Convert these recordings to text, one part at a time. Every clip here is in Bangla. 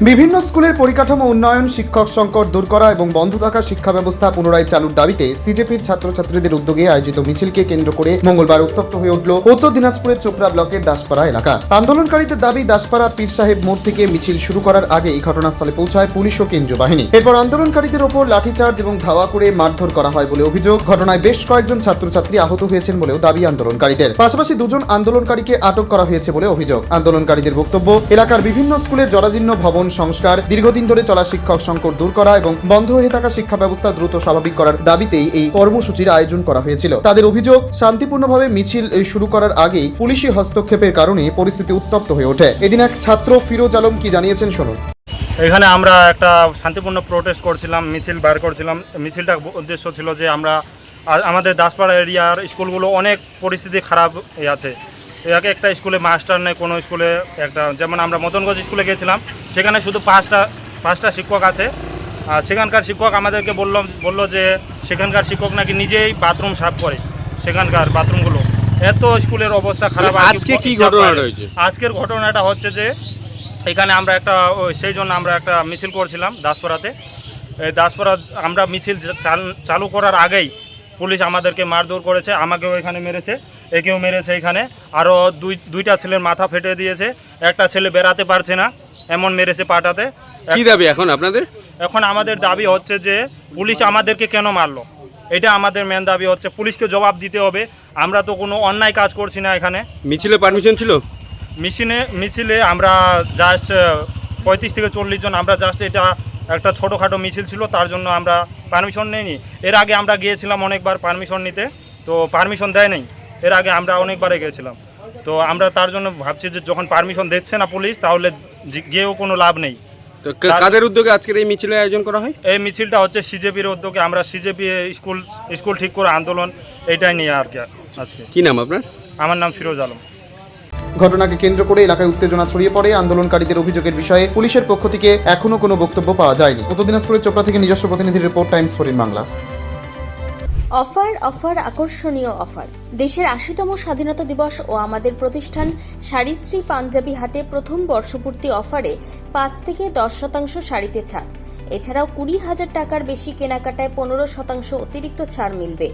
বিভিন্ন স্কুলের পরিকাঠামো উন্নয়ন, শিক্ষক সংকট দূর করা এবং বন্ধ থাকা শিক্ষা ব্যবস্থা পুনরায় চালুর দাবিতে সিজেপির ছাত্রছাত্রীদের উদ্যোগে আয়োজিত মিছিলকে কেন্দ্র করে মঙ্গলবার উত্তপ্ত হয়ে উঠল উত্তর দিনাজপুরের চোপড়া ব্লকের দাসপাড়া এলাকা। আন্দোলনকারীদের দাবি, দাসপাড়া পীর সাহেব মোড় থেকে মিছিল শুরু করার আগে এই ঘটনাস্থলে পৌঁছায় পুলিশ ও কেন্দ্রীয় বাহিনী। এরপর আন্দোলনকারীদের ওপর লাঠিচার্জ এবং ধাওয়া করে মারধর করা হয় বলে অভিযোগ। ঘটনায় বেশ কয়েকজন ছাত্রছাত্রী আহত হয়েছেন বলেও দাবি আন্দোলনকারীদের। পাশাপাশি দুজন আন্দোলনকারীকে আটক করা হয়েছে বলে অভিযোগ। আন্দোলনকারীদের বক্তব্য, এলাকার বিভিন্ন স্কুলের জরাজীর্ণ ভবন সংস্কার, দীর্ঘদিন ধরে চলা শিক্ষক সংকট দূর করা এবং বন্ধ হয়ে থাকা শিক্ষা ব্যবস্থা দ্রুত স্বাভাবিক করার দাবিতেই এই কর্মসূচির আয়োজন করা হয়েছিল। তাদের অভিযোগ, শান্তিপূর্ণভাবে মিছিল শুরু করার আগেই পুলিশি হস্তক্ষেপের কারণে পরিস্থিতি উত্তপ্ত হয়ে ওঠে। এদিন এক ছাত্র ফিরোজ আলম কি জানিয়েছেন শুনুন। এখানে আমরা একটা শান্তিপূর্ণ প্রোটেস্ট করছিলাম, মিছিল বার করছিলাম। মিছিলটার উদ্দেশ্য ছিল যে আমরা আমাদের দাসপাড়া এরিয়ার স্কুলগুলো অনেক পরিস্থিতি খারাপ আছে। একে একটা স্কুলে মাস্টার নেই, কোনো স্কুলে একটা, যেমন আমরা মদনগঞ্জ স্কুলে গিয়েছিলাম, সেখানে শুধু পাঁচটা শিক্ষক আছে। আর সেখানকার শিক্ষক আমাদেরকে বললো যে সেখানকার শিক্ষক নাকি নিজেই বাথরুম সাফ করে, সেখানকার বাথরুমগুলো। এত স্কুলের অবস্থা খারাপ। আজকে কি ঘটনা রয়েছে? আজকের ঘটনাটা হচ্ছে যে এখানে আমরা সেই জন্য আমরা একটা মিছিল করছিলাম দাসপাড়াতে। এই দাসপাড়া আমরা মিছিল চালু করার আগেই পুলিশ আমাদেরকে মারধর করেছে, আমাকেও এখানে মেরেছে, একেও মেরেছে। এখানে আরও দুইটা ছেলের মাথা ফেটে দিয়েছে, একটা ছেলে বেরাতে পারছে না, এমন মেরেছে পাটাতে। কি দাবি এখন আপনাদের? এখন আমাদের দাবি হচ্ছে যে পুলিশ আমাদেরকে কেন মারলো, এটা আমাদের মেন দাবি হচ্ছে। পুলিশকে জবাব দিতে হবে। আমরা তো কোনো অন্যায় কাজ করছি না। এখানে মিছিলে পারমিশন ছিল? মিছিলে আমরা জাস্ট 35 থেকে 40 জন, আমরা জাস্ট এটা একটা ছোটোখাটো মিছিল ছিল, তার জন্য আমরা পারমিশন নেইনি। এর আগে আমরা গিয়েছিলাম অনেকবার পারমিশন নিতে, তো পারমিশন দেয় নাই। এর আগে আমরা অনেকবারে গিয়েছিলাম, তো আমরা তার জন্য ভাবছি যে যখন পারমিশন দিচ্ছে না পুলিশ, তাহলে গিয়েও কোনো লাভ নেই। তো কাদের উদ্যোগে আজকের এই মিছিলের আয়োজন করা হয়? এই মিছিলটা হচ্ছে সিজেপির উদ্যোগে। আমরা সিজেপি স্কুল ঠিক করে আন্দোলন, এইটাই নিয়ে আর কি আজকে। কি নাম আপনার? আমার নাম ফিরোজ আলম। ঘটনাকে কেন্দ্র করে এলাকায় উত্তেজনা ছড়িয়ে পড়ে। আন্দোলনকারীদের অভিযোগের বিষয়ে পুলিশের পক্ষ থেকে এখনো কোনো বক্তব্য পাওয়া যায়নি। উত্তর দিনাজপুরের চোপড়া থেকে নিজস্ব প্রতিনিধির রিপোর্ট, টাইমস 14 বাংলা। অফার আকর্ষণীয় অফার। দেশের 80তম স্বাধীনতা দিবস ও আমাদের প্রতিষ্ঠান শাড়িশ্রী পাঞ্জাবি হাটে প্রথম বর্ষপূর্তি অফারে 5 থেকে 10% শাড়িতে ছাড়। এছাড়াও 20,000 টাকার বেশি কেনাকাটায় 15% অতিরিক্ত ছাড় মিলবে।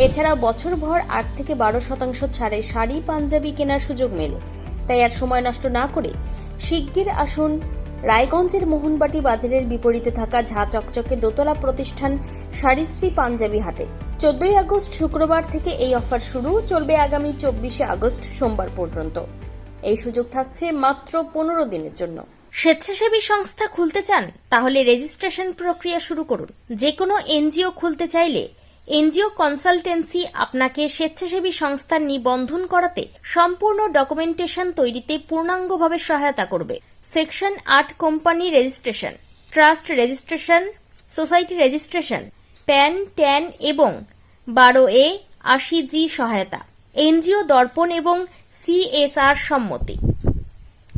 এছাড়াও বছরভর 8 থেকে 12% ছাড়ে শাড়ি পাঞ্জাবি কেনার সুযোগ মেলে। তাই আর সময় নষ্ট না করে শিগগির আসুন রায়গঞ্জের মোহনবাটি বাজারের বিপরীতে থাকা ঝা চকচকে দোতলা প্রতিষ্ঠান শাড়িশ্রী পাঞ্জাবি হাটে। 14 আগস্ট শুক্রবার থেকে এই অফার শুরু, চলবে আগামী 24 আগস্ট সোমবার পর্যন্ত। এই সুযোগ থাকছে মাত্র 15 দিনের জন্য। স্বেচ্ছাসেবী সংস্থা খুলতে চান? তাহলে রেজিস্ট্রেশন প্রক্রিয়া শুরু করুন। যে কোনো এনজিও খুলতে চাইলে এনজিও কনসালটেন্সি আপনাকে স্বেচ্ছাসেবী সংস্থার নিবন্ধন করাতে সম্পূর্ণ ডকুমেন্টেশন তৈরিতে পূর্ণাঙ্গভাবে সহায়তা করবে। Section 8 company registration, trust registration, society registration, pan, tan এবং 12A 80G সহায়তা, এনজিও দর্পণ এবং CSR সম্মতি।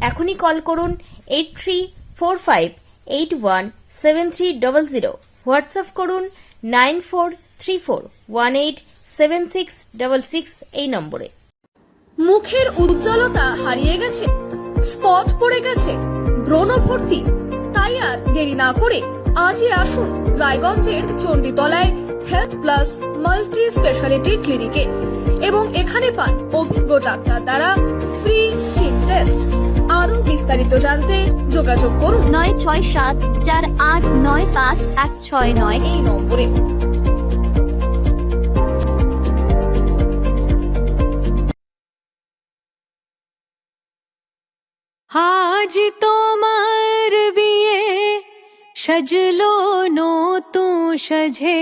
এখনই কল করুন 8345817300, হোয়াটসঅ্যাপ করুন 9434187666 এই নম্বরে। মুখের উজ্জ্বলতা হারিয়ে গেছে, স্পট পড়ে গেছে, ব্রণ ভর্তি, তাই আর দেরি না করে আজই আসুন রায়গঞ্জের চণ্ডীতলায় হেলথ প্লাস মাল্টি স্পেশালিটি ক্লিনিকে এবং এখানে পান অভিজ্ঞ ডাক্তার দ্বারা ফ্রি স্কিন টেস্ট। আরো বিস্তারিত জানতে যোগাযোগ করুন 9674895169 এই নম্বরে। আজ তোমার বিয়ে সাজলো নতুন সাজে।